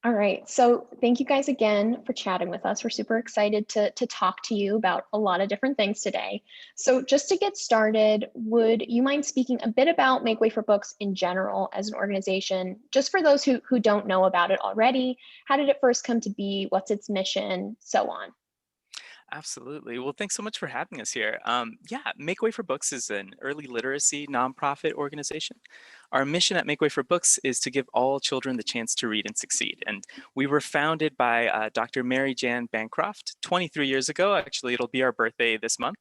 All right. So thank you guys again for chatting with us. We're super excited to talk to you about a lot of different things today. So just to get started, would you mind speaking a bit about Make Way for Books in general as an organization, just for those who don't know about it already? How did it first come to be? What's its mission? So on. Absolutely. Well, thanks so much for having us here. Yeah, Make Way for Books is an early literacy nonprofit organization. Our mission at Make Way for Books is to give all children the chance to read and succeed. And we were founded by Dr. Mary Jan Bancroft 23 years ago. Actually, it'll be our birthday this month.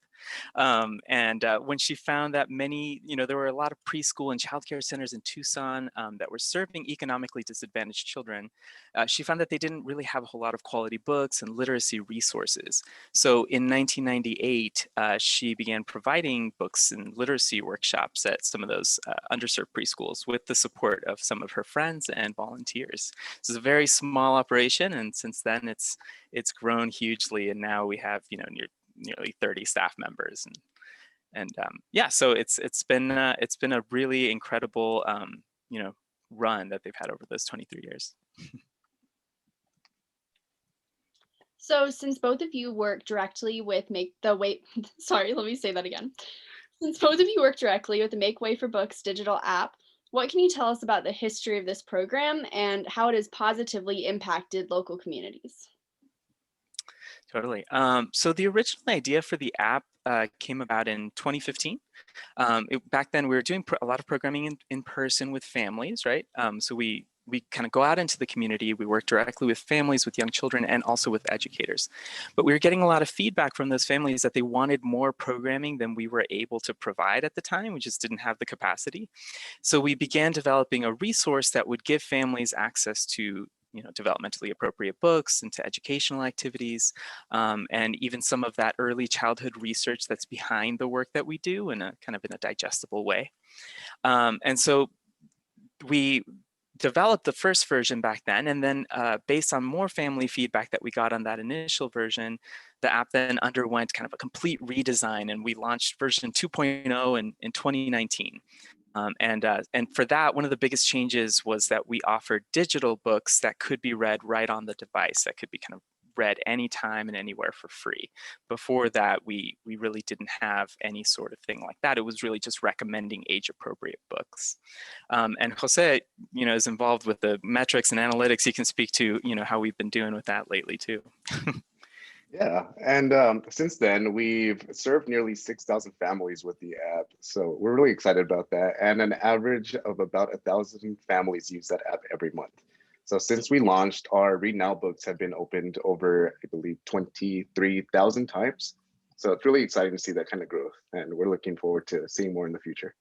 And when she found that there were a lot of preschool and childcare centers in Tucson that were serving economically disadvantaged children, she found that they didn't really have a whole lot of quality books and literacy resources. So in 1998, she began providing books and literacy workshops at some of those underserved preschools with the support of some of her friends and volunteers. This is a very small operation, and since then it's grown hugely, and now we have nearly 30 staff members, and yeah, so it's been a really incredible run that they've had over those 23 years. So since both of you work directly with Make the Way, sorry, let me say that again. Since both of you work directly with the Make Way for Books digital app, what can you tell us about the history of this program and how it has positively impacted local communities? Totally. So the original idea for the app came about in 2015. Back then, we were doing a lot of programming in person with families, right? So we kind of go out into the community. We work directly with families, with young children, and also with educators. But we were getting a lot of feedback from those families that they wanted more programming than we were able to provide at the time. We just didn't have the capacity. So we began developing a resource that would give families access to developmentally appropriate books and to educational activities, and even some of that early childhood research that's behind the work that we do in a kind of in a digestible way. And so we developed the first version back then, and then based on more family feedback that we got on that initial version, the app then underwent kind of a complete redesign, and we launched version 2.0 in 2019. And for that, one of the biggest changes was that we offered digital books that could be read right on the device, that could be kind of read anytime and anywhere for free. Before that, we really didn't have any sort of thing like that. It was really just recommending age-appropriate books. And Jose, is involved with the metrics and analytics. He can speak to, how we've been doing with that lately too. Yeah, and since then we've served nearly 6,000 families with the app, so we're really excited about that. And an average of about 1,000 families use that app every month. So since we launched, our Read Now books have been opened over, I believe, 23,000 times. So it's really exciting to see that kind of growth, and we're looking forward to seeing more in the future.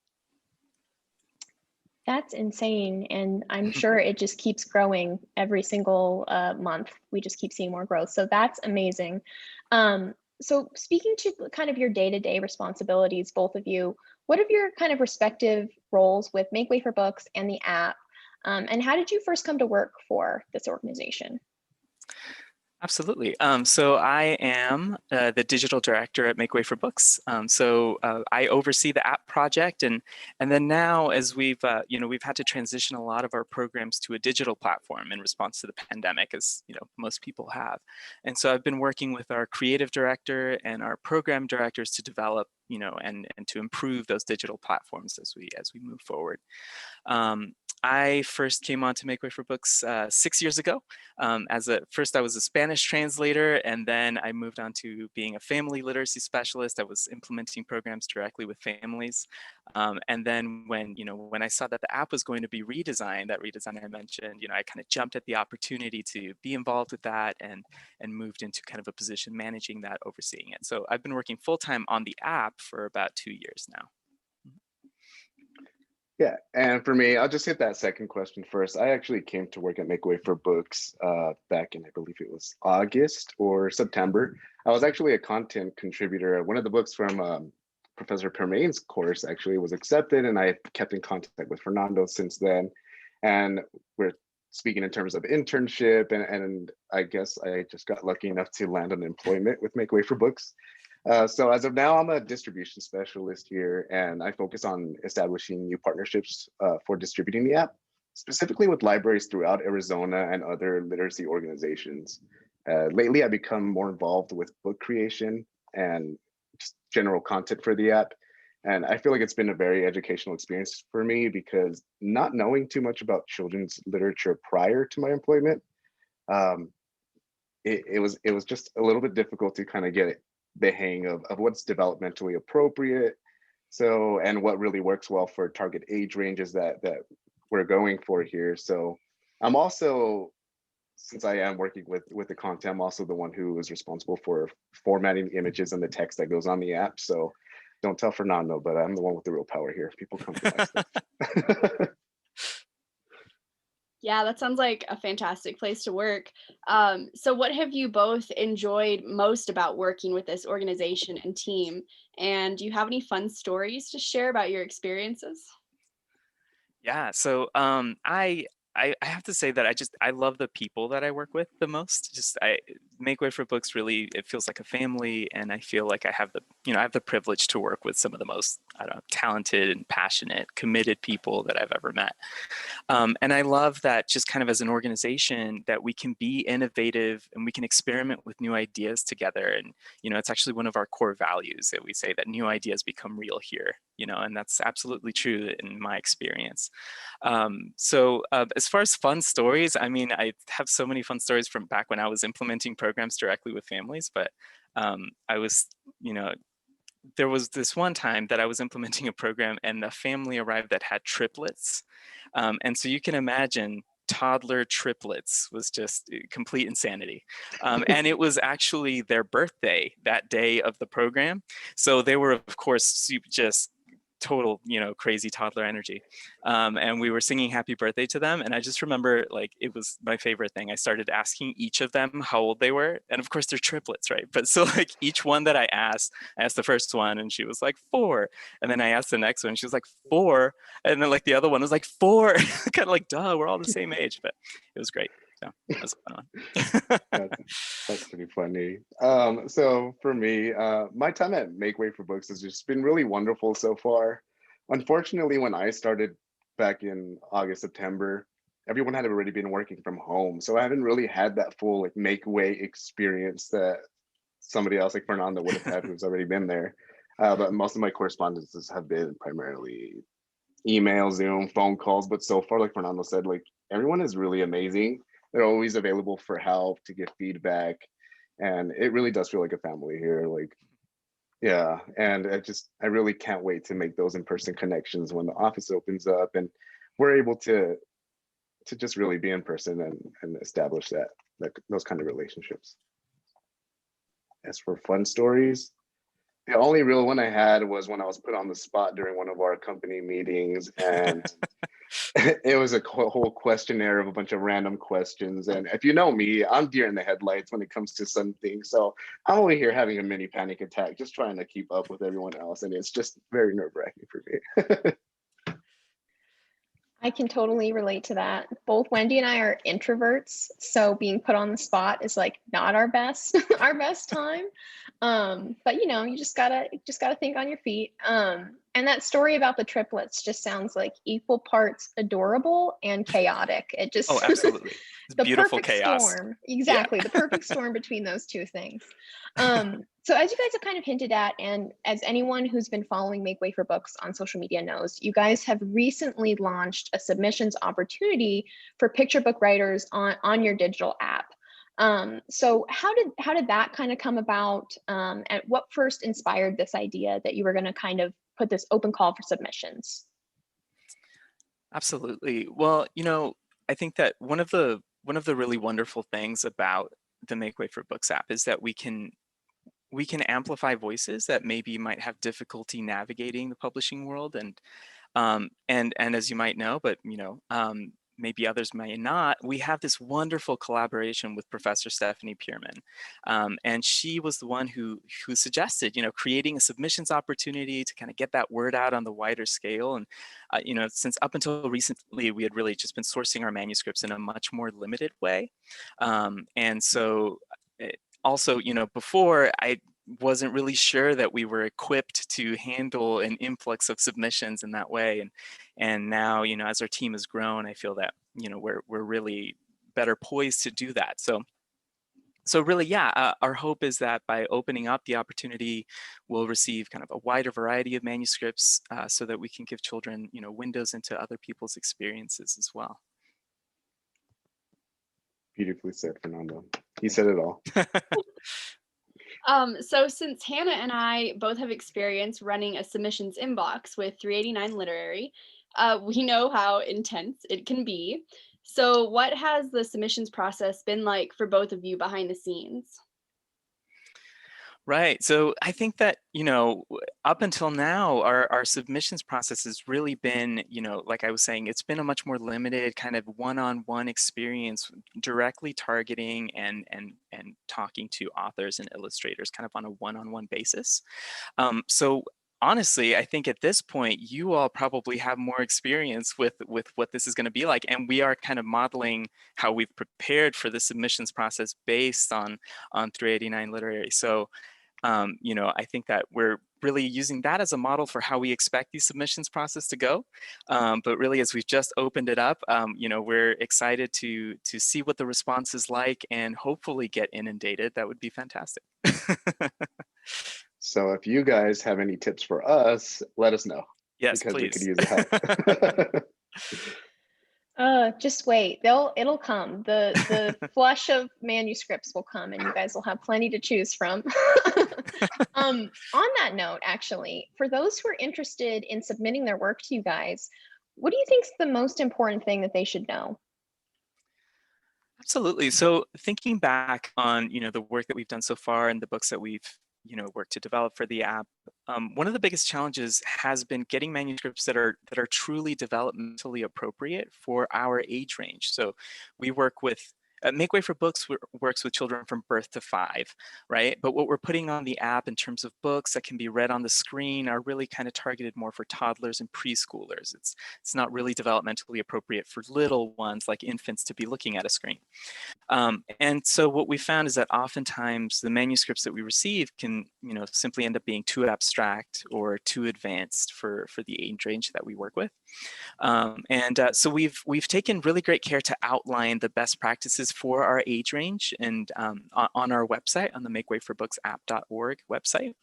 That's insane. And I'm sure it just keeps growing every single month. We just keep seeing more growth. So that's amazing. So speaking to kind of your day-to-day responsibilities, both of you, what are your kind of respective roles with Make Way for Books and the app? And how did you first come to work for this organization? Absolutely. So I am the digital director at Make Way for Books. So I oversee the app project, and then now, as we've had to transition a lot of our programs to a digital platform in response to the pandemic, as most people have. And so I've been working with our creative director and our program directors to develop, and to improve those digital platforms as we move forward. I first came on to Make Way for Books 6 years ago. First I was a Spanish translator, and then I moved on to being a family literacy specialist. I was implementing programs directly with families. And then when I saw that the app was going to be redesigned, that redesign I mentioned, I kind of jumped at the opportunity to be involved with that and moved into kind of a position managing that, overseeing it. So I've been working full-time on the app for about 2 years now. Yeah, and for me, I'll just hit that second question first. I actually came to work at Make Way for Books back in, I believe it was August or September. I was actually a content contributor. One of the books from Professor Permain's course actually was accepted, and I kept in contact with Fernando since then. And we're speaking in terms of internship, and I guess I just got lucky enough to land an employment with Make Way for Books. So as of now, I'm a distribution specialist here, and I focus on establishing new partnerships for distributing the app. specifically with libraries throughout Arizona and other literacy organizations. Lately, I've become more involved with book creation and just general content for the app. And I feel like it's been a very educational experience for me because not knowing too much about children's literature prior to my employment, um, it was just a little bit difficult to kind of get the hang of what's developmentally appropriate. So, and what really works well for target age ranges that we're going for here. So I'm also, since I am working with the content, I'm also the one who is responsible for formatting the images and the text that goes on the app. So don't tell Fernando, but I'm the one with the real power here. People come to my stuff. Yeah, that sounds like a fantastic place to work. So what have you both enjoyed most about working with this organization and team? And do you have any fun stories to share about your experiences? Yeah, so I have to say that I love the people that I work with the most. Just I Make Way for Books really, it feels like a family, and I feel like I have the privilege to work with some of the most, I don't know, talented and passionate, committed people that I've ever met. And I love that just kind of as an organization that we can be innovative and we can experiment with new ideas together. And, it's actually one of our core values that we say that new ideas become real here, and that's absolutely true in my experience. As far as fun stories, I mean, I have so many fun stories from back when I was implementing programs directly with families, but I was, there was this one time that I was implementing a program and a family arrived that had triplets. And so you can imagine toddler triplets was just complete insanity. And it was actually their birthday that day of the program. So they were, of course, just total, crazy toddler energy. And we were singing happy birthday to them. And I just remember, like, it was my favorite thing. I started asking each of them how old they were. And of course they're triplets, right? But so like each one that I asked the first one and she was like 4. And then I asked the next one, she was like 4. And then like the other one was like 4. Kind of like, duh, we're all the same age, but it was great. So that was a fun one. That's pretty funny. So for me, my time at Make Way for Books has just been really wonderful so far. Unfortunately, when I started back in August, September, everyone had already been working from home. So I haven't really had that full like Make Way experience that somebody else like Fernando would have had who's already been there. But most of my correspondences have been primarily email, Zoom, phone calls. But so far, like Fernando said, like everyone is really amazing. They're always available for help, to give feedback. And it really does feel like a family here. Like, yeah. And I really can't wait to make those in-person connections when the office opens up and we're able to just really be in person and establish those kind of relationships. As for fun stories, the only real one I had was when I was put on the spot during one of our company meetings, and it was a whole questionnaire of a bunch of random questions. And if you know me, I'm deer in the headlights when it comes to some things. So I'm over here having a mini panic attack, just trying to keep up with everyone else. And it's just very nerve-wracking for me. I can totally relate to that. Both Wendy and I are introverts, so being put on the spot is like not our best our best time. But you just gotta think on your feet. And that story about the triplets just sounds like equal parts adorable and chaotic. It just Oh, absolutely. It's the beautiful perfect chaos. storm. Exactly, the perfect storm between those two things. So as you guys have kind of hinted at, and as anyone who's been following Make Way for Books on social media knows, you guys have recently launched a submissions opportunity for picture book writers on your digital app. So how did that kind of come about? And what first inspired this idea that you were going to kind of put this open call for submissions? Absolutely. Well, I think that one of the really wonderful things about the Make Way for Books app is that we can amplify voices that maybe might have difficulty navigating the publishing world, and as you might know, but maybe others may not, we have this wonderful collaboration with Professor Stephanie Pierman. And she was the one who suggested, creating a submissions opportunity to kind of get that word out on the wider scale. And, since up until recently, we had really just been sourcing our manuscripts in a much more limited way. And so also, before wasn't really sure that we were equipped to handle an influx of submissions in that way. And now, you know, as our team has grown, I feel that, you know, we're really better poised to do that. So really, yeah, our hope is that by opening up the opportunity, we'll receive kind of a wider variety of manuscripts so that we can give children, you know, windows into other people's experiences as well. Beautifully said, Fernando. He said it all. So since Hannah and I both have experience running a submissions inbox with 389 Literary, we know how intense it can be. So what has the submissions process been like for both of you behind the scenes? Right. So I think that, you know, up until now, our submissions process has really been, you know, like I was saying, it's been a much more limited kind of one-on-one experience, directly targeting and talking to authors and illustrators kind of on a one-on-one basis. So honestly, I think at this point, you all probably have more experience with what this is going to be like. And we are kind of modeling how we've prepared for the submissions process based on 389 Literary. So you know, I think that we're really using that as a model for how we expect the submissions process to go. But really, as we've just opened it up, you know, we're excited to see what the response is like and hopefully get inundated. That would be fantastic. So if you guys have any tips for us, let us know. Yes, because we could please. use the help. Just wait. It'll come. The flush of manuscripts will come, and you guys will have plenty to choose from. On that note, actually, for those who are interested in submitting their work to you guys, what do you think is the most important thing that they should know? Absolutely. So thinking back on, you know, the work that we've done so far and the books that we've, you know, worked to develop for the app, one of the biggest challenges has been getting manuscripts that are truly developmentally appropriate for our age range. So we work with Make Way for Books works with children from birth to 5, right? But what we're putting on the app in terms of books that can be read on the screen are really kind of targeted more for toddlers and preschoolers. It's not really developmentally appropriate for little ones like infants to be looking at a screen. And so what we found is that oftentimes the manuscripts that we receive can, you know, simply end up being too abstract or too advanced for the age range that we work with. So we've taken really great care to outline the best practices for our age range and on our website, on the makewayforbooks.app.org website.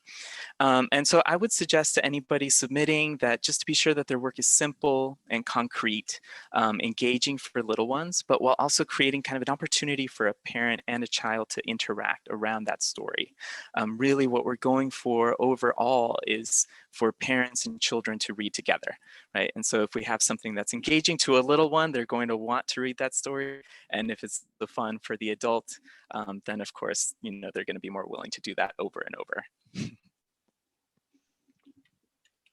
And so I would suggest to anybody submitting that just to be sure that their work is simple and concrete, engaging for little ones, but while also creating kind of an opportunity for a parent and a child to interact around that story. Really what we're going for overall is for parents and children to read together, right? And so if we have something that's engaging to a little one, they're going to want to read that story. And if it's the fun for the adult, then of course, you know, they're going to be more willing to do that over and over.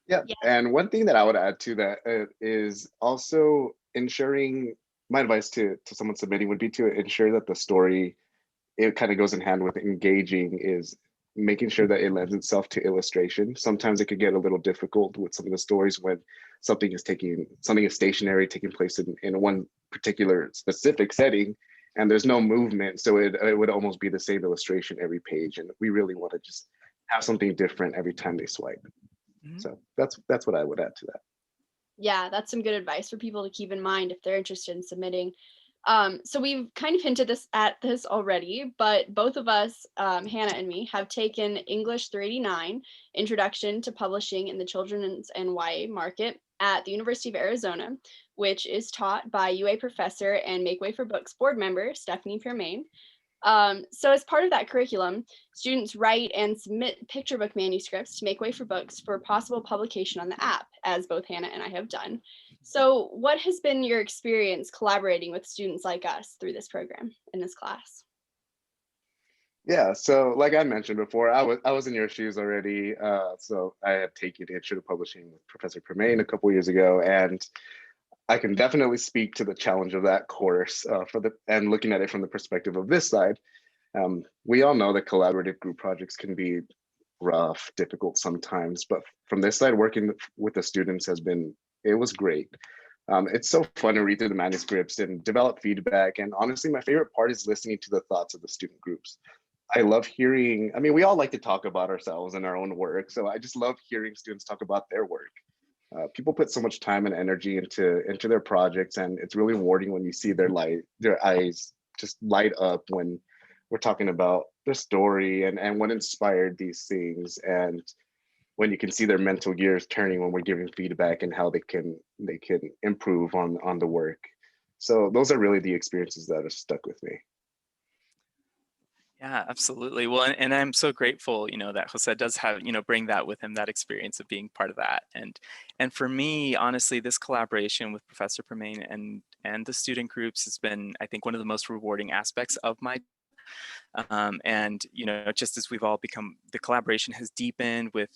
Yeah, and one thing that I would add to that is also ensuring, my advice to someone submitting would be to ensure that the story, it kind of goes in hand with engaging, is making sure that it lends itself to illustration. Sometimes it could get a little difficult with some of the stories when something is stationary, taking place in one particular specific setting, and there's no movement. So it would almost be the same illustration every page. And we really want to just have something different every time they swipe. So that's what I would add to that. Yeah, that's some good advice for people to keep in mind if they're interested in submitting. So we've kind of hinted at this already, but both of us, Hannah and me, have taken English 389, Introduction to Publishing in the Children's and YA Market at the University of Arizona, which is taught by UA professor and Make Way for Books board member, Stephanie Piermain. So as part of that curriculum, students write and submit picture book manuscripts to Make Way for Books for possible publication on the app, as both Hannah and I have done. So what has been your experience collaborating with students like us through this program in this class? Yeah, so like I mentioned before, I was in your shoes already. So I had taken Intro to Publishing with Professor Piermain a couple years ago, and I can definitely speak to the challenge of that course and looking at it from the perspective of this side. We all know that collaborative group projects can be rough, difficult sometimes, but from this side, working with the students it was great. It's so fun to read through the manuscripts and develop feedback. And honestly, my favorite part is listening to the thoughts of the student groups. I love hearing, I mean, we all like to talk about ourselves and our own work. So I just love hearing students talk about their work. People put so much time and energy into their projects, and it's really rewarding when you see their eyes just light up when we're talking about the story and what inspired these things, and when you can see their mental gears turning when we're giving feedback and how they can improve on the work. So those are really the experiences that have stuck with me. Yeah, absolutely. Well, and I'm so grateful, that Jose does have, bring that with him, that experience of being part of that. And for me, honestly, this collaboration with Professor Permain and the student groups has been, I think, one of the most rewarding aspects of my. And just as we've all become, the collaboration has deepened with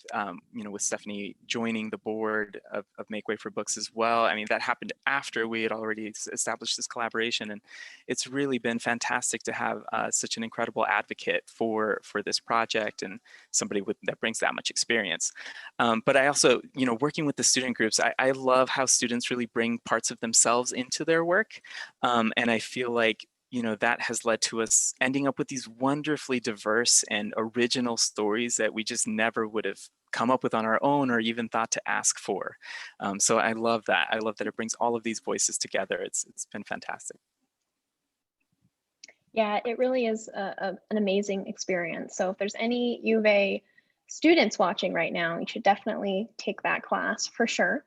with Stephanie joining the board of Make Way for Books as well. I mean, that happened after we had already established this collaboration, and it's really been fantastic to have such an incredible advocate for this project and somebody that brings that much experience. But I also, working with the student groups, I love how students really bring parts of themselves into their work, and I feel like that has led to us ending up with these wonderfully diverse and original stories that we just never would have come up with on our own or even thought to ask for. So I love that. I love that it brings all of these voices together. It's been fantastic. Yeah, it really is an amazing experience. So if there's any U of A students watching right now, you should definitely take that class for sure.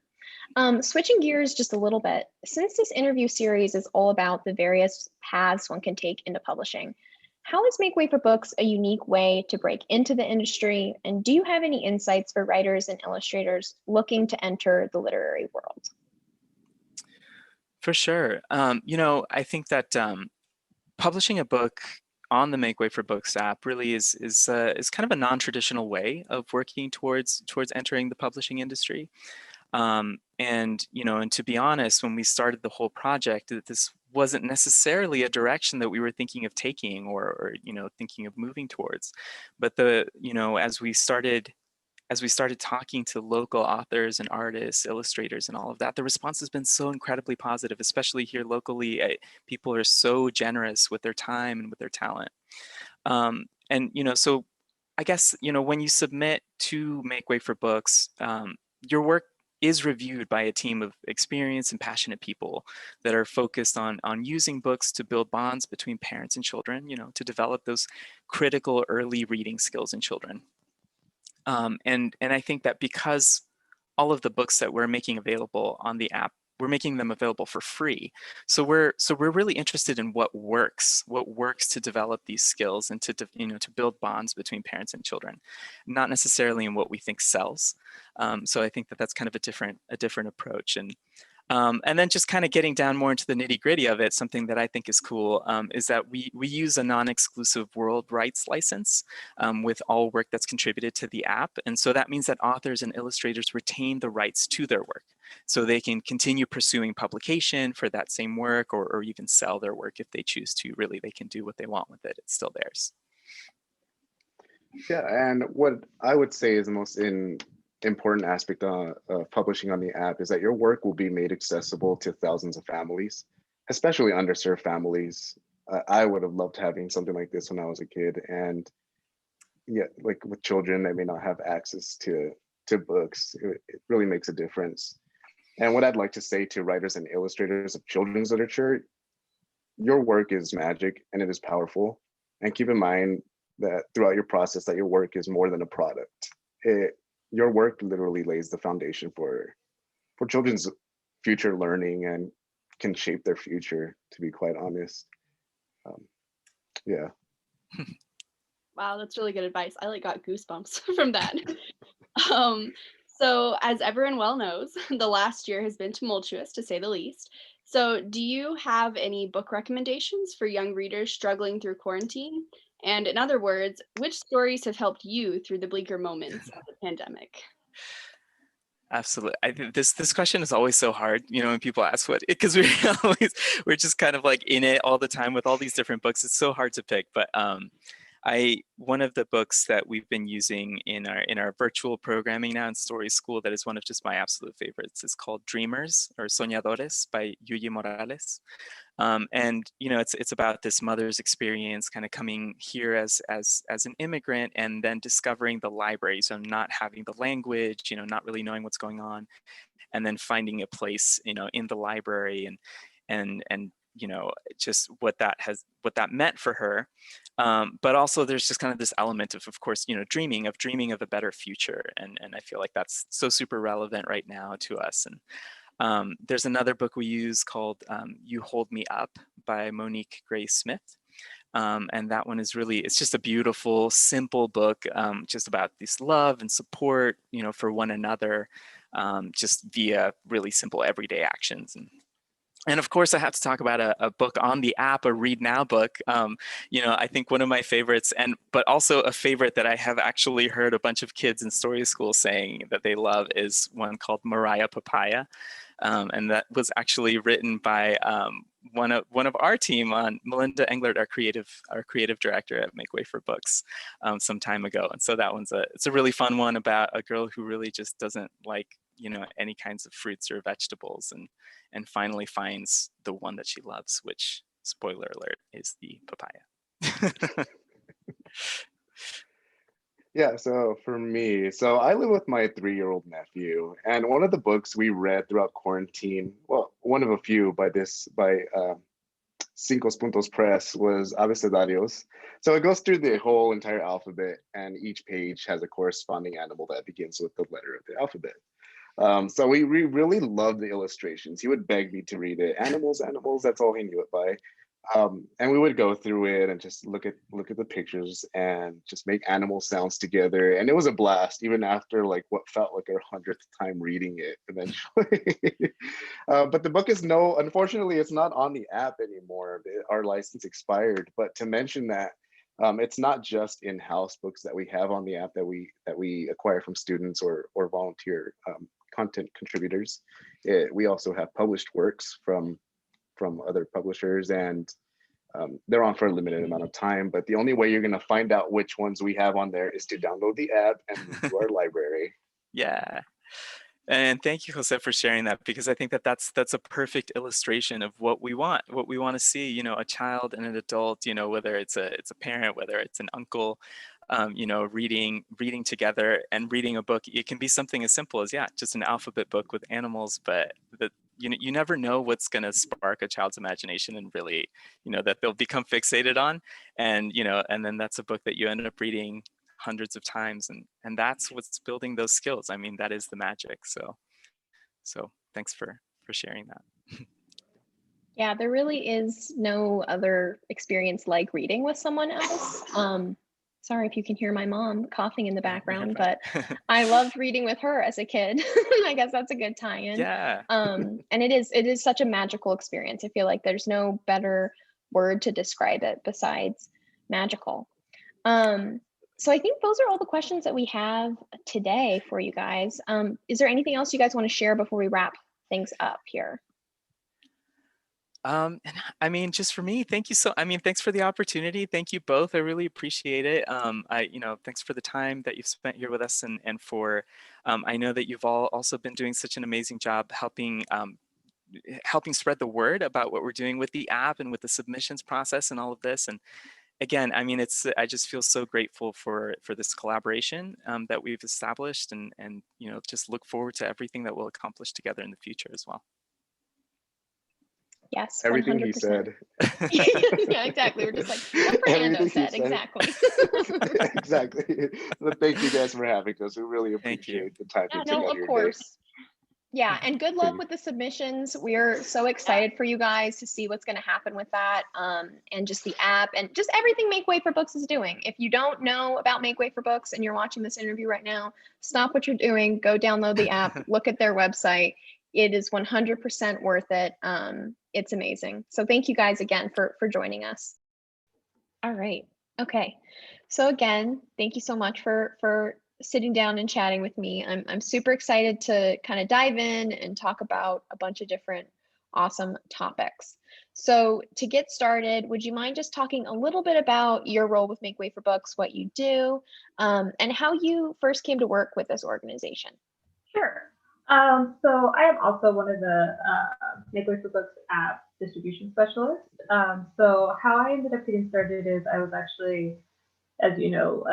Switching gears just a little bit, since this interview series is all about the various paths one can take into publishing, how is Make Way for Books a unique way to break into the industry? And do you have any insights for writers and illustrators looking to enter the literary world? For sure. I think that publishing a book on the Make Way for Books app really is kind of a non-traditional way of working towards entering the publishing industry. And to be honest, when we started the whole project, this wasn't necessarily a direction that we were thinking of taking or thinking of moving towards. But as we started talking to local authors and artists, illustrators, and all of that, the response has been so incredibly positive, especially here locally. People are so generous with their time and with their talent. So I guess, when you submit to Make Way for Books, your work is reviewed by a team of experienced and passionate people that are focused on using books to build bonds between parents and children, to develop those critical early reading skills in children. And I think that because all of the books that we're making available on the app, we're making them available for free. So we're really interested in what works to develop these skills and to build bonds between parents and children, not necessarily in what we think sells. So I think that that's kind of a different approach. And then just kind of getting down more into the nitty gritty of it, something that I think is cool is that we use a non-exclusive world rights license with all work that's contributed to the app. And so that means that authors and illustrators retain the rights to their work. So they can continue pursuing publication for that same work or even sell their work if they choose to. Really, they can do what they want with it. It's still theirs. Yeah, and what I would say is the most important aspect of publishing on the app is that your work will be made accessible to thousands of families, especially underserved families. I would have loved having something like this when I was a kid, and yeah, like with children that may not have access to books, it really makes a difference. And what I'd like to say to writers and illustrators of children's literature, your work is magic and it is powerful. And keep in mind that throughout your process that your work is more than a product. Your work literally lays the foundation for children's future learning and can shape their future, to be quite honest. Yeah. Wow, that's really good advice. I got goosebumps from that. So as everyone well knows, the last year has been tumultuous to say the least. So do you have any book recommendations for young readers struggling through quarantine? And in other words, which stories have helped you through the bleaker moments of the pandemic? Absolutely. I think this question is always so hard, when people ask because we're just kind of like in it all the time with all these different books. It's so hard to pick, but one of the books that we've been using in our virtual programming now in Story School that is one of just my absolute favorites is called Dreamers or Soñadores by Yuyi Morales. And it's about this mother's experience kind of coming here as an immigrant and then discovering the library, so not having the language, not really knowing what's going on, and then finding a place in the library and just what that meant for her. But also there's just kind of this element of course, dreaming of a better future, and I feel like that's so super relevant right now to us. And there's another book we use called You Hold Me Up by Monique Gray Smith. And that one is really, it's just a beautiful, simple book, just about this love and support, for one another, just via really simple everyday actions. And of course, I have to talk about a book on the app, a Read Now book. I think one of my favorites, but also a favorite that I have actually heard a bunch of kids in Story School saying that they love is one called Mariah Papaya. And that was actually written by one of our team, on Melinda Englert, our creative director at Make Way for Books, some time ago. And so that it's a really fun one about a girl who really just doesn't like any kinds of fruits or vegetables, and finally finds the one that she loves, which, spoiler alert, is the papaya. Yeah, so for me, I live with my 3-year-old nephew, and one of the books we read throughout quarantine, well, one of a few by Cinco Puntos Press, was Abecedarios. So it goes through the whole entire alphabet, and each page has a corresponding animal that begins with the letter of the alphabet. So we really loved the illustrations. He would beg me to read it. Animals, that's all he knew it by. And we would go through it and just look at the pictures and just make animal sounds together. And it was a blast, even after like what felt like our 100th time reading it eventually. But the book unfortunately, it's not on the app anymore. Our license expired. But to mention that, it's not just in-house books that we have on the app that we acquire from students or volunteer content contributors. We also have published works from other publishers, and they're on for a limited amount of time. But the only way you're going to find out which ones we have on there is to download the app and move to our library. Yeah. And thank you, Jose, for sharing that, because I think that's a perfect illustration of what we want to see, a child and an adult, whether it's a parent, whether it's an uncle, reading together and reading a book. It can be something as simple as, just an alphabet book with animals, but you never know what's going to spark a child's imagination and really, that they'll become fixated on. And, and then that's a book that you end up reading hundreds of times, and that's what's building those skills. I mean, that is the magic. So thanks for sharing that. Yeah, there really is no other experience like reading with someone else. Sorry if you can hear my mom coughing in the background, but I loved reading with her as a kid. I guess that's a good tie-in. Yeah. And it is such a magical experience. I feel like there's no better word to describe it besides magical. So I think those are all the questions that we have today for you guys. Is there anything else you guys want to share before we wrap things up here? I mean, just for me, thanks for the opportunity. Thank you both. I really appreciate it. Thanks for the time that you've spent here with us, and for, I know that you've all also been doing such an amazing job helping spread the word about what we're doing with the app and with the submissions process and all of this. And again, I mean, I just feel so grateful for this collaboration that we've established, and just look forward to everything that we'll accomplish together in the future as well. Yes, everything 100%. he said. Yeah, exactly. We're just like what Fernando said. Exactly. Exactly. But thank you guys for having us. We really appreciate the time. Yeah, no, of course. Yeah, and good luck with the submissions. We're so excited for you guys to see what's going to happen with that, and just the app and just everything Make Way for Books is doing. If you don't know about Make Way for Books and you're watching this interview right now, stop what you're doing, go download the app, look at their website. It is 100% worth it. It's amazing. So thank you guys again for joining us. All right. Okay. So again, thank you so much for sitting down and chatting with me. I'm super excited to kind of dive in and talk about a bunch of different awesome topics. So to get started, would you mind just talking a little bit about your role with Make Way for Books, what you do, and how you first came to work with this organization? Sure. So I am also one of the Make Way for Books app distribution specialists. So how I ended up getting started is I was actually, as you know,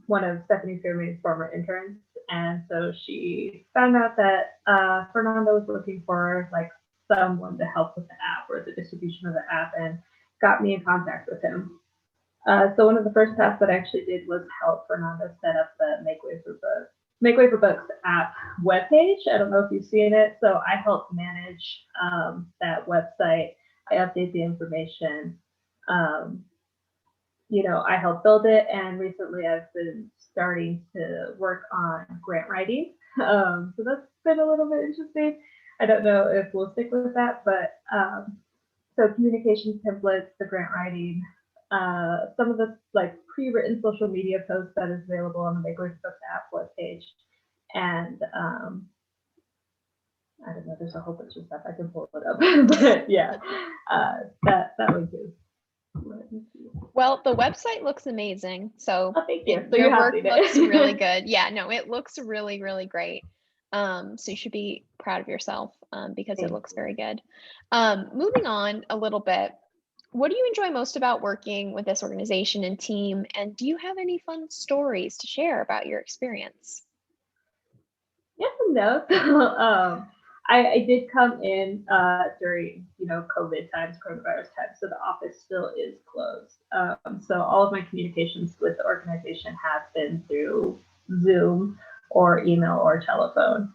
one of Stephanie Fairmaid's former interns. And so she found out that Fernando was looking for like someone to help with the app or the distribution of the app and got me in contact with him. So one of the first tasks that I actually did was help Fernando set up the Make Way for Books app webpage. I don't know if you've seen it. So I helped manage that website. I update the information. I helped build it, and recently I've been starting to work on grant writing. So that's been a little bit interesting. I don't know if we'll stick with that, but so communication templates, the grant writing, some of the like pre-written social media posts that is available on the Make Way for Books app webpage. And I don't know, there's a whole bunch of stuff I can pull it up, but yeah, that link is. Well, the website looks amazing. So thank you. So your work looks really good. Yeah, no, it looks really, really great. So you should be proud of yourself because it looks very good. Moving on a little bit, what do you enjoy most about working with this organization and team? And do you have any fun stories to share about your experience? Yes and no. I did come in during, COVID times, coronavirus times, so the office still is closed. So all of my communications with the organization have been through Zoom or email or telephone.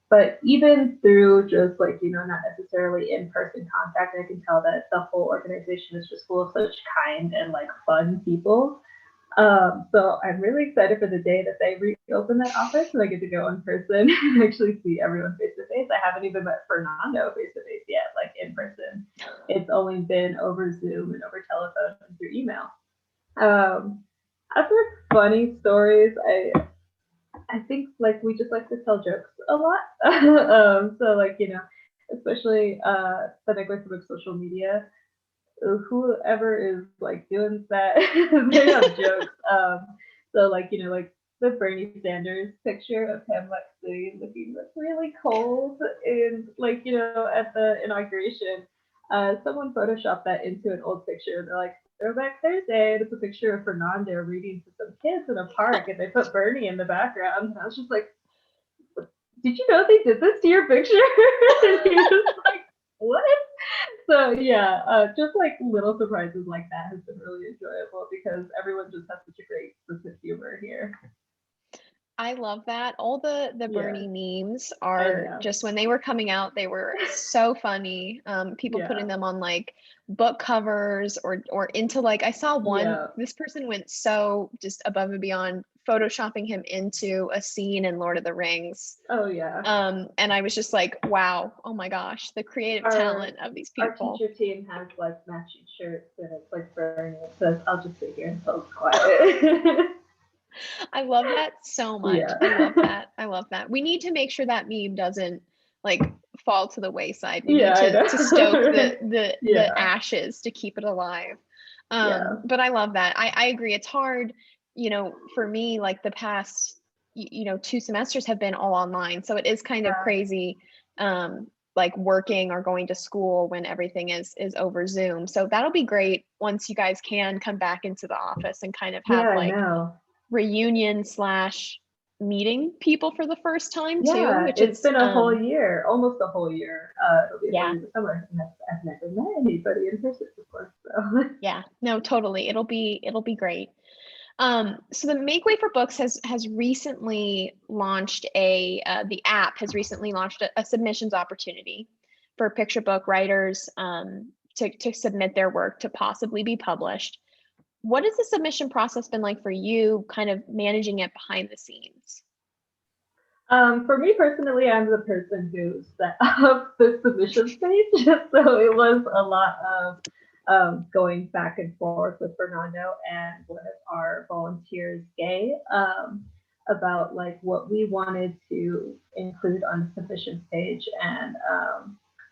But even through just like, not necessarily in-person contact, I can tell that the whole organization is just full of such kind and like fun people. So I'm really excited for the day that they reopen that office and I get to go in person and actually see everyone face to face. I haven't even met Fernando face to face yet, like in person. It's only been over Zoom and over telephone and through email. As for funny stories, I think like we just like to tell jokes a lot. So like, especially the Make Way for Books social media. Whoever is like doing that, they have jokes. So like like the Bernie Sanders picture of him like sitting looking like really cold and like at the inauguration, someone photoshopped that into an old picture. They're like Throwback Thursday, and it's a picture of Fernando reading to some kids in a park, and they put Bernie in the background. And I was just like, did you know they did this to your picture? And he was like, what? So yeah, just like little surprises like that has been really enjoyable because everyone just has such a great sense of humor here. I love that. All the Bernie memes are know. just when they were coming out, they were so funny. People putting them on like book covers or into like I saw one, this person went so just above and beyond photoshopping him into a scene in Lord of the Rings. Oh yeah. And I was just like, wow, oh my gosh, the creative talent of these people. Our teacher team has like matching shirts and it's like Bernie. It says, I'll just sit here until it's quiet. I love that so much. Yeah. I love that. We need to make sure that meme doesn't like fall to the wayside. We need to stoke the ashes to keep it alive. But I love that. I agree. It's hard, for me, like the past, 2 semesters have been all online. So it is kind of crazy, like working or going to school when everything is over Zoom. So that'll be great once you guys can come back into the office and kind of have like reunion / meeting people for the first time too, which it's been a whole year, almost a whole year. It'll be a the summer, and I've never met anybody in person before. So yeah, no, totally, it'll be great. So the Make Way for Books has recently launched the app has recently launched a submissions opportunity for picture book writers to submit their work to possibly be published. What has the submission process been like for you, kind of managing it behind the scenes? For me personally, I'm the person who set up the submissions page, so it was a lot of going back and forth with Fernando and one of our volunteers, Gay, about like what we wanted to include on the submissions page and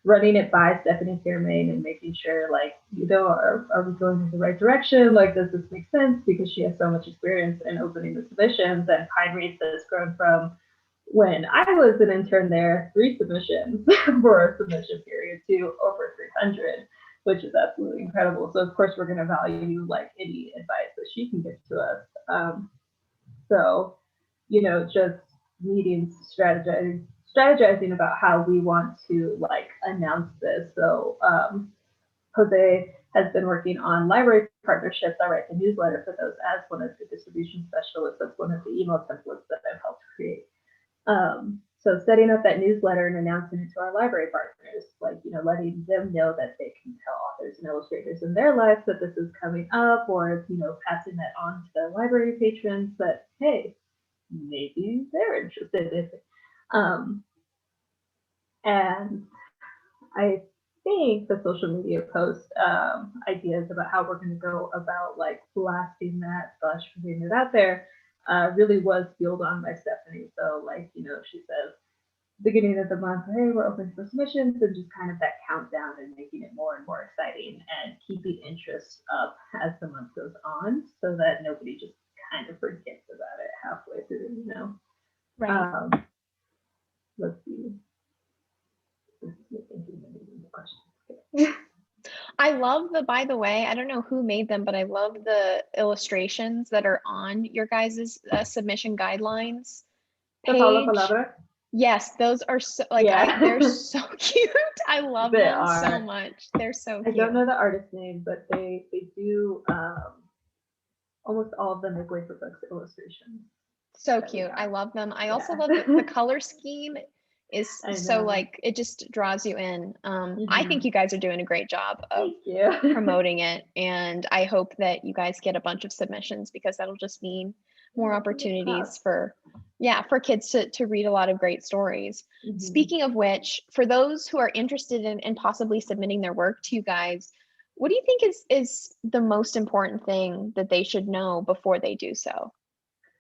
running it by Stephanie Fairmain and making sure, like, are we going in the right direction? Like, does this make sense? Because she has so much experience in opening the submissions, and Pine Reads has grown from, when I was an intern there, 3 submissions for a submission period to over 300, which is absolutely incredible. So of course we're going to value like any advice that she can give to us. So, just meetings, strategizing about how we want to like announce this. So Jose has been working on library partnerships. I write the newsletter for those as one of the distribution specialists. That's one of the email templates that I've helped create. So setting up that newsletter and announcing it to our library partners, like, letting them know that they can tell authors and illustrators in their lives that this is coming up, or, passing that on to their library patrons that, hey, maybe they're interested in it. And I think the social media post ideas about how we're going to go about like blasting that / putting it out there really was fueled on by Stephanie. So like, she says, beginning of the month, hey, we're open for submissions, and just kind of that countdown and making it more and more exciting and keeping interest up as the month goes on so that nobody just kind of forgets about it halfway through, Right. Let's see. I love by the way, I don't know who made them, but I love the illustrations that are on your guys' submission guidelines The Paula page. Palabra? Yes, those are so like they're so cute. I love them so much. They're so cute. I don't know the artist name, but they do almost all of the Make Way for Books illustrations. So cute. I love them. I also love the color scheme is so like it just draws you in. I think you guys are doing a great job of promoting it, and I hope that you guys get a bunch of submissions, because that'll just mean more opportunities for kids to read a lot of great stories. Speaking of which, for those who are interested in possibly submitting their work to you guys, what do you think is the most important thing that they should know before they do so?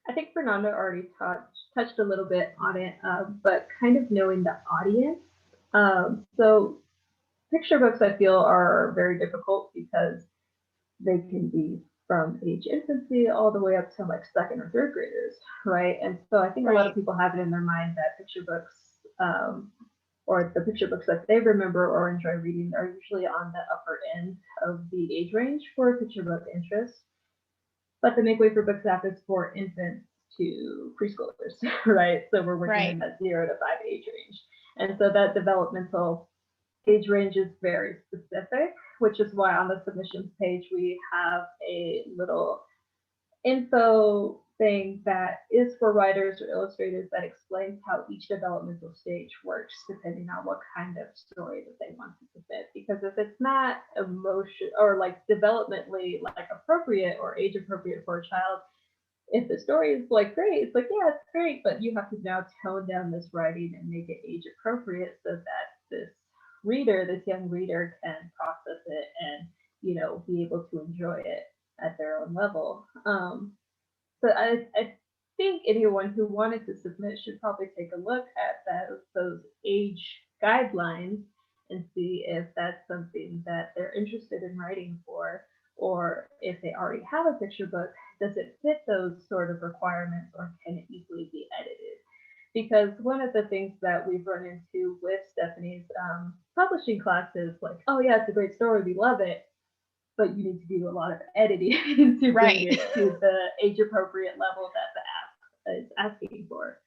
I think Fernando already touched a little bit on it, but kind of knowing the audience. So picture books, I feel, are very difficult because they can be from age infancy all the way up to like 2nd or 3rd graders, right? And so I think a lot of people have it in their mind that picture books, or the picture books that they remember or enjoy reading, are usually on the upper end of the age range for picture book interest. But the Make Way for Books app is for infants to preschoolers, right? So we're working in that 0 to 5 age range. And so that developmental age range is very specific, which is why on the submissions page, we have a little info thing that is for writers or illustrators that explains how each developmental stage works depending on what kind of story that they want to submit. Because if it's not emotion or like developmentally like appropriate or age appropriate for a child, if the story is like great, it's like, yeah, it's great, but you have to now tone down this writing and make it age appropriate so that this young reader can process it and, be able to enjoy it at their own level. So I think anyone who wanted to submit should probably take a look at those age guidelines and see if that's something that they're interested in writing for, or if they already have a picture book, does it fit those sort of requirements, or can it easily be edited? Because one of the things that we've run into with Stephanie's publishing class is like, oh yeah, it's a great story, we love it, but you need to do a lot of editing to bring it to the age appropriate level that the app is asking for.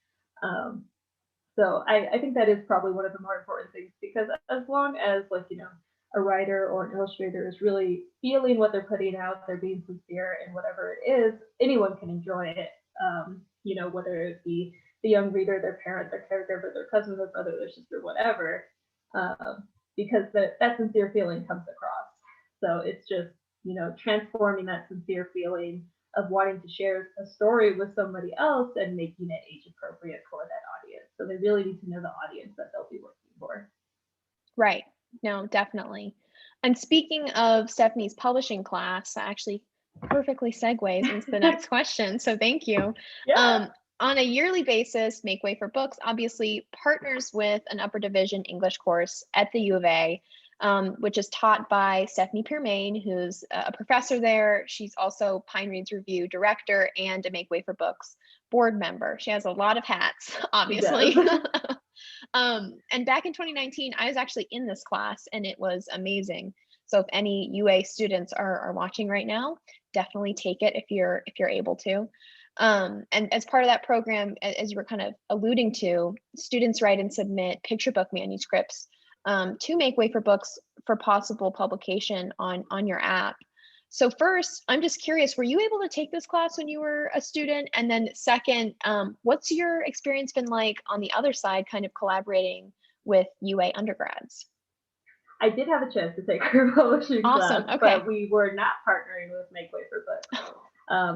So I think that is probably one of the more important things, because as long as a writer or an illustrator is really feeling what they're putting out, they're being sincere in whatever it is, anyone can enjoy it. Whether it be the young reader, their parent, their caregiver, their cousin, their brother, their sister, whatever, because that sincere feeling comes across. So it's just, transforming that sincere feeling of wanting to share a story with somebody else and making it age appropriate for that audience. So they really need to know the audience that they'll be working for. Right. No, definitely. And speaking of Stephanie's publishing class, actually perfectly segues into the next question. So thank you. Yeah. on a yearly basis, Make Way for Books obviously partners with an upper division English course at the U of A, which is taught by Stephanie Piermain, who's a professor there. She's also Pine Reads Review director and a Make Way for Books board member. She has a lot of hats, obviously. And back in 2019, I was actually in this class and it was amazing. So if any UA students are watching right now, definitely take it if you're able to. And as part of that program, as you were kind of alluding to, students write and submit picture book manuscripts to Make Way for Books for possible publication on your app. So first, I'm just curious, were you able to take this class when you were a student? And then second, what's your experience been like on the other side, kind of collaborating with UA undergrads? I did have a chance to take her publishing Awesome. class, Okay. but we were not partnering with Make Way for Books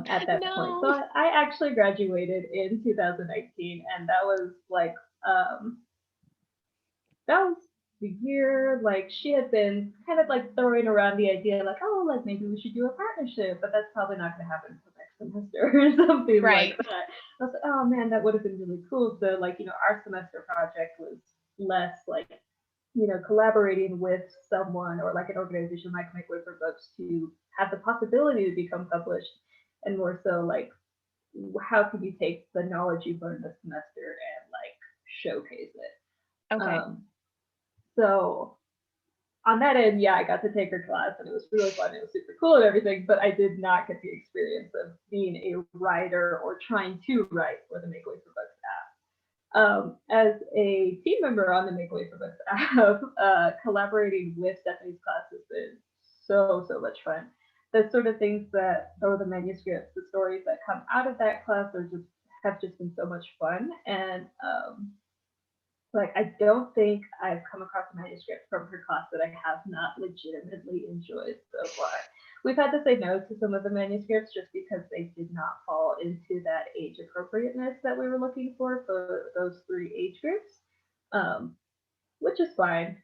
at that point. No. So I actually graduated in 2019, and that was like that was the year like she had been kind of like throwing around the idea like, oh, like maybe we should do a partnership, but that's probably not going to happen until next semester or something Right. like that. I was like, oh man, that would have been really cool. So like, our semester project was less like, collaborating with someone or like an organization like Make Way for Books to have the possibility to become published, and more so like, how can you take the knowledge you've learned this semester and like showcase it? Okay. So on that end, yeah, I got to take her class and it was really fun. It was super cool and everything, but I did not get the experience of being a writer or trying to write for the Make Way for Books app. As a team member on the Make Way for Books app, collaborating with Stephanie's class has been so much fun. The sort of things or the manuscripts, the stories that come out of that class have just been so much fun. And like, I don't think I've come across a manuscript from her class that I have not legitimately enjoyed so far. We've had to say no to some of the manuscripts just because they did not fall into that age appropriateness that we were looking for those 3 age groups, which is fine.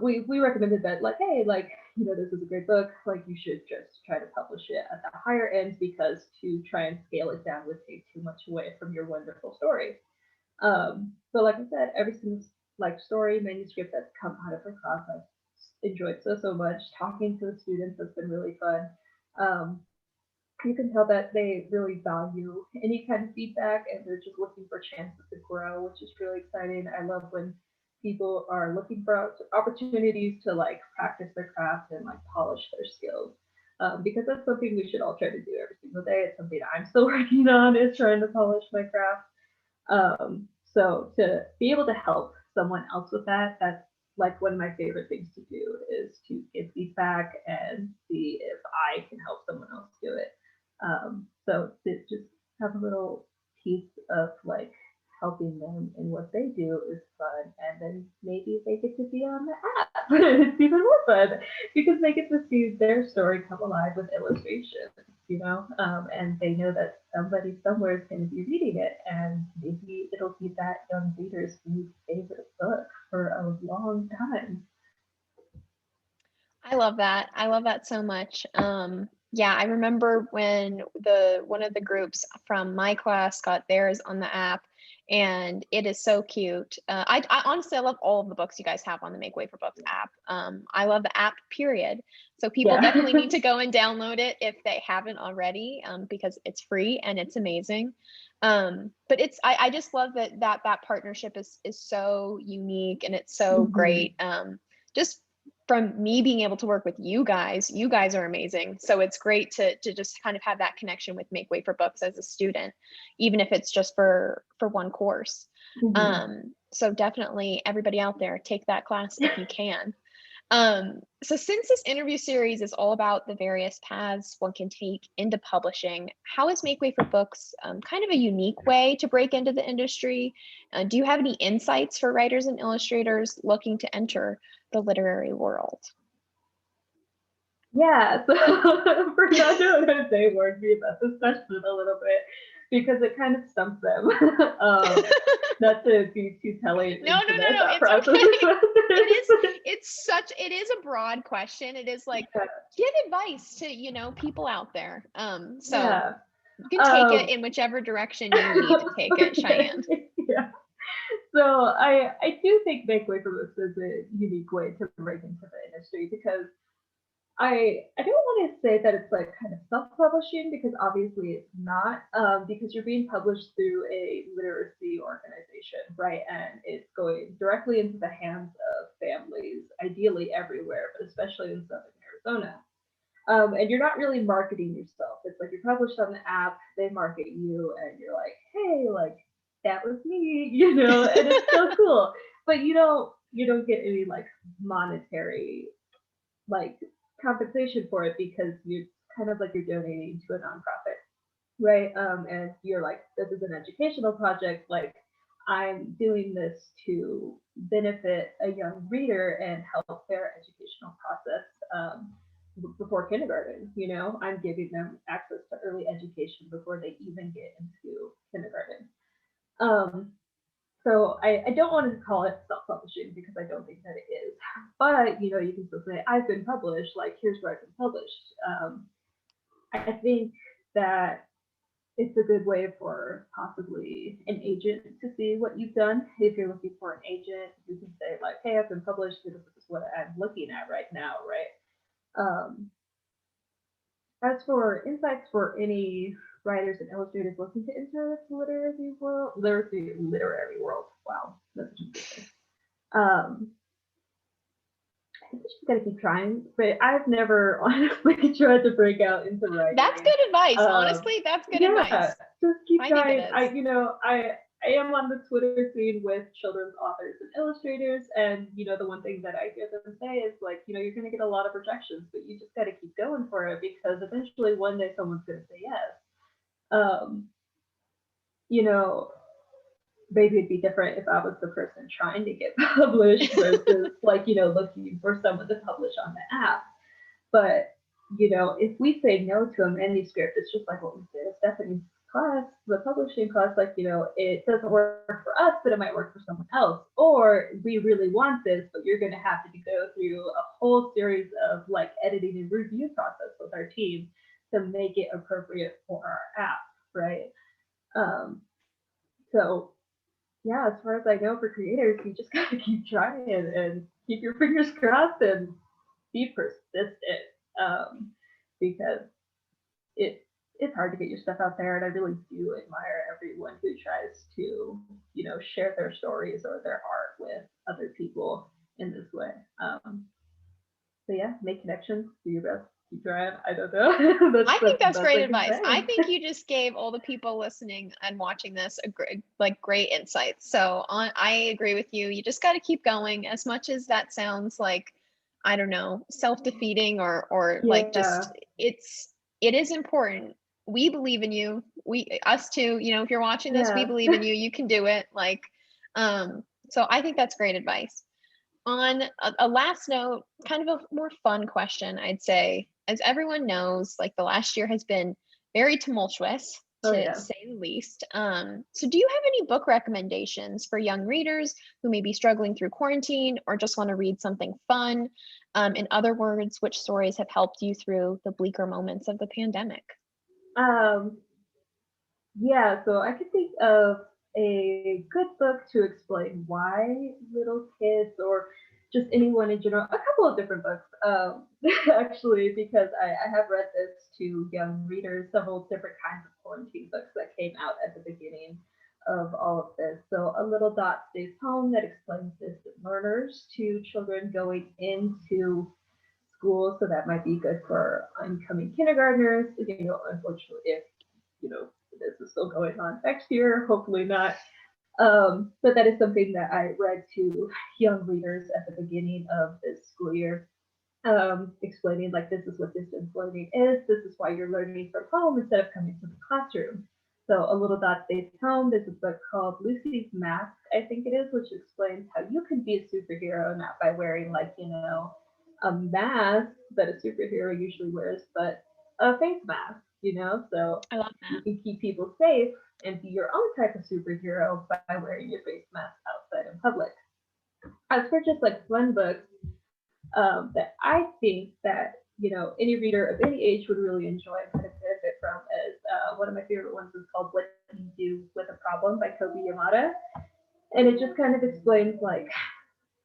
We recommended that, like, hey, like, this is a great book, like, you should just try to publish it at the higher end, because to try and scale it down would take too much away from your wonderful story. But like I said, every single like story manuscript that's come out of her class, I've enjoyed so much. Talking to the students has been really fun. You can tell that they really value any kind of feedback, and they're just looking for chances to grow, which is really exciting. I love when people are looking for opportunities to like practice their craft and like polish their skills, because that's something we should all try to do every single day. It's something I'm still working on, is trying to polish my craft. So to be able to help someone else with that, that's like one of my favorite things to do, is to give feedback and see if I can help someone else do it. So to just have a little piece of like helping them in what they do is fun, and then maybe they get to be on the app. It's even more fun because they get to see their story come alive with illustrations, and they know that somebody somewhere is going to be reading it, and maybe it'll be that young reader's new favorite book for a long time. I love that. I love that so much. Yeah, I remember when one of the groups from my class got theirs on the app, and it is so cute. I honestly, I love all of the books you guys have on the Make Way for Books app. I love the app, period. So people definitely need to go and download it if they haven't already, because it's free and it's amazing. But I just love that partnership is so unique, and it's so great. Just from me being able to work with you guys are amazing. So it's great to just kind of have that connection with Make Way for Books as a student, even if it's just for one course. So definitely everybody out there, take that class if you can. So since this interview series is all about the various paths one can take into publishing, how is Make Way for Books kind of a unique way to break into the industry? Do you have any insights for writers and illustrators looking to enter the literary world? Yeah, so Fernando and Dave warned me about this question a little bit because it kind of stumps them. Not to be too telling. No, it's okay. It is a broad question. It is like, give advice to, people out there. Yeah. You can take it in whichever direction you need to take it, Cheyenne. Yeah. So I do think Make Way for Books is a unique way to break into the industry, because I don't want to say that it's like kind of self-publishing, because obviously it's not, because you're being published through a literacy organization, right? And it's going directly into the hands of families, ideally everywhere, but especially in Southern Arizona. And you're not really marketing yourself. It's like you're published on the app, they market you, and you're like, hey, like that was me, and it's so cool. But you don't get any like monetary like compensation for it, because you're kind of like you're donating to a nonprofit, right? And you're like, this is an educational project, like I'm doing this to benefit a young reader and help their educational process before kindergarten. I'm giving them access to early education before they even get into kindergarten. So I don't want to call it self-publishing, because I don't think that it is. But you can still say I've been published. Like, here's where I've been published. I think that it's a good way for possibly an agent to see what you've done. If you're looking for an agent, you can say like, hey, I've been published. This is what I'm looking at right now, right? As for insights for any writers and illustrators looking to enter the literary world. Wow, that's interesting. I think you just gotta keep trying, but I've never honestly tried to break out into writing. That's good advice. Honestly, that's good advice. Just keep I think trying. it is. I am on the Twitter scene with children's authors and illustrators, and the one thing that I hear them say is like, you're gonna get a lot of rejections, but you just gotta keep going for it, because eventually one day someone's gonna say yes. Maybe it'd be different if I was the person trying to get published versus like, looking for someone to publish on the app. But, if we say no to a manuscript, it's just like what we did at Stephanie's class, the publishing class, like, it doesn't work for us, but it might work for someone else. Or we really want this, but you're going to have to go through a whole series of like editing and review process with our team to make it appropriate for our app, right? So yeah, as far as I know, for creators, you just gotta keep trying and keep your fingers crossed and be persistent, because it's hard to get your stuff out there, and I really do admire everyone who tries to share their stories or their art with other people in this way. So yeah, make connections, do your best, keep trying. I don't know. I think that's great advice. I think you just gave all the people listening and watching this great insights. So I agree with you. You just got to keep going, as much as that sounds like, I don't know, self-defeating or like just it is important. We believe in you. Us too. If you're watching this, we believe in you. You can do it. So I think that's great advice. On a last note, kind of a more fun question, I'd say, as everyone knows, like the last year has been very tumultuous, to say the least. So do you have any book recommendations for young readers who may be struggling through quarantine or just want to read something fun? In other words, which stories have helped you through the bleaker moments of the pandemic? Yeah, so I could think of a good book to explain why little kids, or just anyone in general, a couple of different books, actually, because I have read this to young readers, several different kinds of quarantine books that came out at the beginning of all of this. So A Little Dot Stays Home, that explains distant learners to children going into school. So that might be good for incoming kindergartners, unfortunately, if this is still going on next year, hopefully not. But that is something that I read to young readers at the beginning of this school year, explaining like, this is what distance learning is. This is why you're learning from home instead of coming to the classroom. So A Little Dot Stays Home, there's a book called Lucy's Mask, I think it is, which explains how you can be a superhero, not by wearing like, a mask that a superhero usually wears, but a face mask, so I love that. you can keep people safe and be your own type of superhero by wearing your face mask outside in public. As for just like fun books, that I think that any reader of any age would really enjoy and kind of benefit from is One of my favorite ones is called What Do You Do with a Problem by Kobe Yamada. And it just kind of explains like,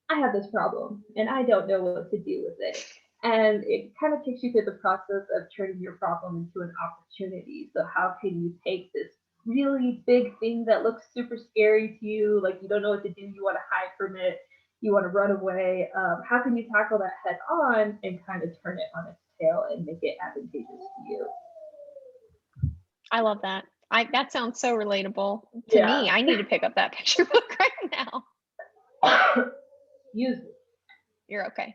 I have this problem and I don't know what to do with it. And it kind of takes you through the process of turning your problem into an opportunity. So how can you take this really big thing that looks super scary to you, like you don't know what to do, you want to hide from it, you want to run away. How can you tackle that head on and kind of turn it on its tail and make it advantageous to you? I love that. That sounds so relatable to me. I need to pick up that picture book right now. Use it. You're okay.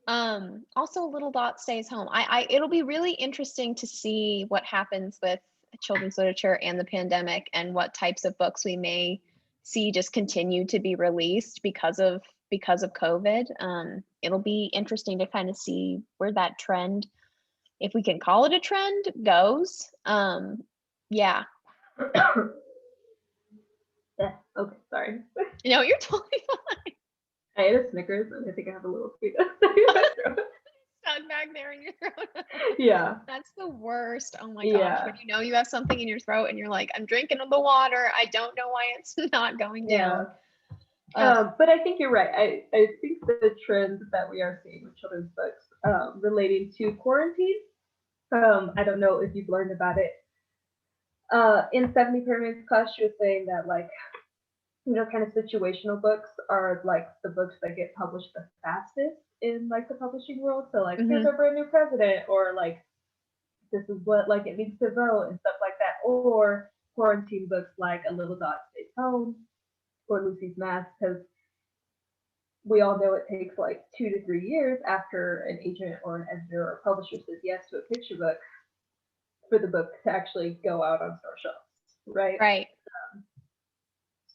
Also, Little Dot Stays Home. It'll be really interesting to see what happens with children's literature and the pandemic, and what types of books we may see just continue to be released because of COVID. It'll be interesting to kind of see where that trend, if we can call it a trend, goes. Yeah. Yeah. Okay. Sorry. No, you're totally fine. I ate a Snickers and I think I have a little peanut in my throat. Stuck back there in your throat. Yeah. That's the worst. Oh my gosh. Yeah. When you know you have something in your throat and you're like, I'm drinking the water. I don't know why it's not going down. But I think you're right. I think the trend that we are seeing with children's books relating to quarantine, I don't know if you've learned about it. In 70 Pyramids class, she was saying that like, kind of situational books are like the books that get published the fastest in like the publishing world. So like, here's our brand new president, or like, this is what like it needs to vote and stuff like that. Or quarantine books like A Little Dot Stays Home or Lucy's Mask, because we all know it takes like 2 to 3 years after an agent or an editor or publisher says yes to a picture book for the book to actually go out on store shelves, right? Right.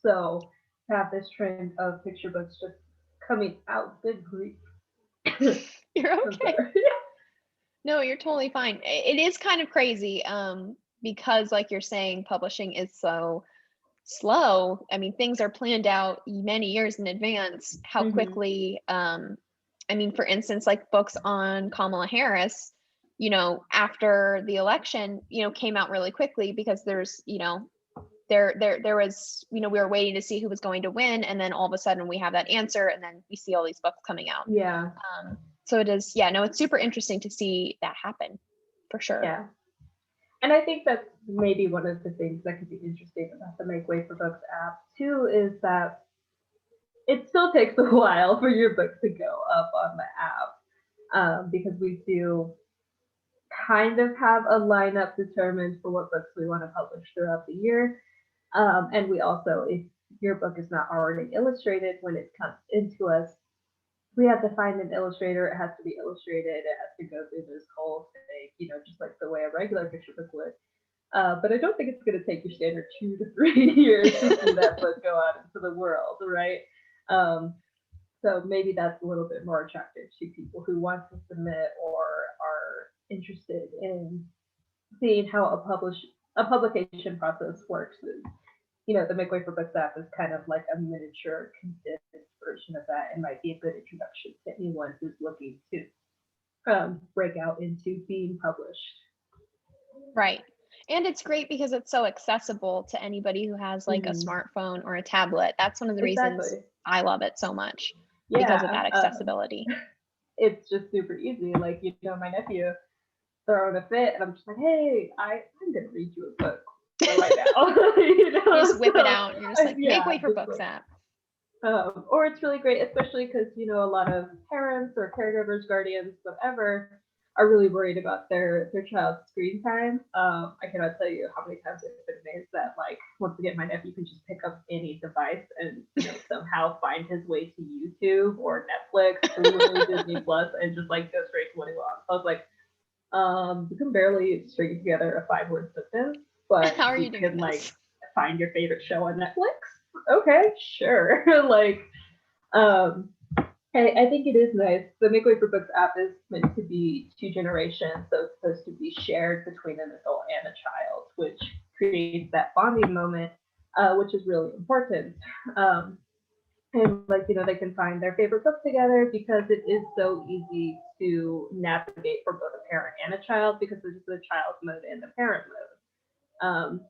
So to have this trend of picture books just coming out, good grief. You're okay. No, you're totally fine. It is kind of crazy because like you're saying, publishing is so slow. I mean, things are planned out many years in advance. How quickly, I mean, for instance, like books on Kamala Harris, after the election, came out really quickly because there's, there was, we were waiting to see who was going to win. And then all of a sudden we have that answer, and then we see all these books coming out. Yeah. So it is, it's super interesting to see that happen for sure. Yeah. And I think that's maybe one of the things that could be interesting about the Make Way for Books app too, is that it still takes a while for your book to go up on the app, because we do kind of have a lineup determined for what books we want to publish throughout the year. And we also, if your book is not already illustrated when it comes into us, we have to find an illustrator. It has to be illustrated. It has to go through this whole thing, just like the way a regular picture book would. But I don't think it's going to take your standard 2 to 3 years to see that book go out into the world, right? So maybe that's a little bit more attractive to people who want to submit or are interested in seeing how a publication process works. The Make Way for Books app is kind of like a miniature condensed version of that, and might be a good introduction to anyone who's looking to break out into being published. Right. And it's great because it's so accessible to anybody who has like a smartphone or a tablet. That's one of the reasons I love it so much, because of that accessibility. It's just super easy. Like, my nephew throwing a fit, and I'm just like, hey, I'm going to read you a book right now. You just whip it out, and you're just like, Make Way for Books app. Or it's really great, especially because, a lot of parents or caregivers, guardians, whatever, are really worried about their child's screen time. I cannot tell you how many times I've been amazed that, like, once again, my nephew can just pick up any device and somehow find his way to YouTube or Netflix or Disney Plus and just like go straight to what he wants. I was like, you can barely string together a 5-word sentence, but how are you can doing like find your favorite show on Netflix. Okay, sure. Like, I think it is nice. The Make Way for Books app is meant to be 2 generations, so it's supposed to be shared between an adult and a child, which creates that bonding moment, which is really important. And like, they can find their favorite book together because it is so easy to navigate for both a parent and a child because there's the child mode and the parent mode.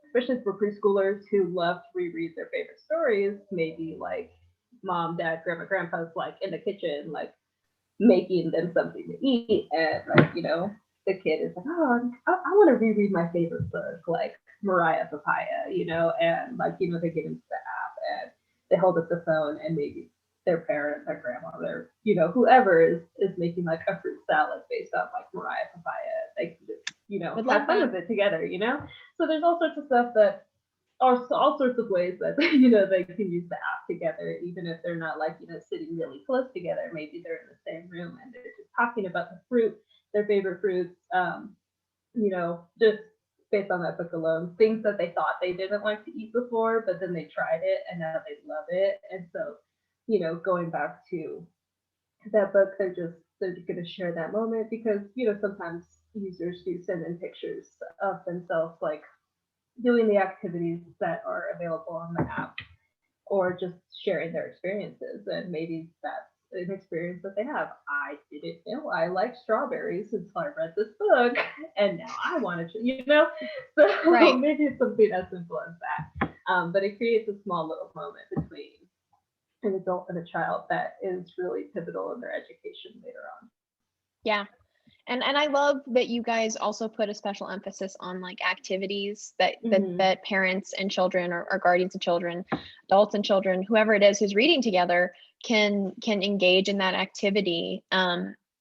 Especially for preschoolers who love to reread their favorite stories, maybe like mom, dad, grandma, grandpa's like in the kitchen, like making them something to eat. And like, the kid is like, oh, I want to reread my favorite book, like Mariah Papaya, and like, they get into the app and they hold up the phone and maybe their parent, their grandmother, whoever is making like a fruit salad based on like Mariah Papaya. They can just, Would have love fun that. with it together, So there's all sorts of stuff that are all sorts of ways that, they can use the app together, even if they're not like, sitting really close together. Maybe they're in the same room and they're just talking about the fruit, their favorite fruits, just based on that book alone, things that they thought they didn't like to eat before, but then they tried it and now they love it. And so, going back to that book, they're going to share that moment because, sometimes users do send in pictures of themselves, like doing the activities that are available on the app or just sharing their experiences. And maybe that's an experience that they have. I didn't know I like strawberries until I read this book, and now I want to, So Right. maybe it's something as simple as that. But it creates a small little moment between an adult and a child that is really pivotal in their education later on. Yeah. And I love that you guys also put a special emphasis on like activities that that parents and children or guardians of children, adults and children, whoever it is who's reading together can engage in that activity.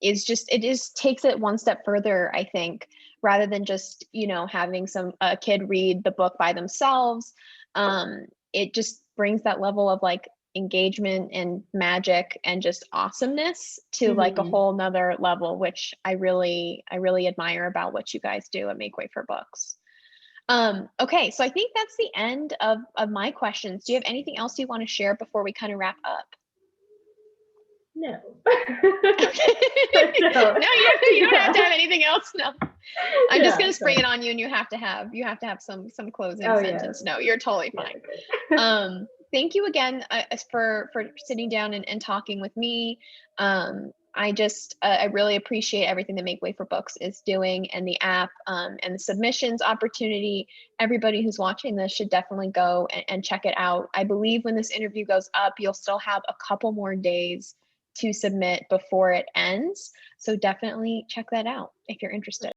It just takes it one step further, I think, rather than just, having a kid read the book by themselves. It just brings that level of like engagement and magic and just awesomeness to like a whole nother level, which I really admire about what you guys do at Make Way for Books. Okay, so I think that's the end of my questions. Do you have anything else you want to share before we kind of wrap up? No. No, you don't have to have anything else. No. I'm just gonna spring so- it on you, and you have to have some closing Oh, yeah. sentence. No, you're totally Yeah, fine. okay. Thank you again for sitting down and talking with me. I really appreciate everything that Make Way for Books is doing, and the app, and the submissions opportunity. Everybody who's watching this should definitely go and check it out. I believe when this interview goes up, you'll still have a couple more days to submit before it ends. So definitely check that out if you're interested.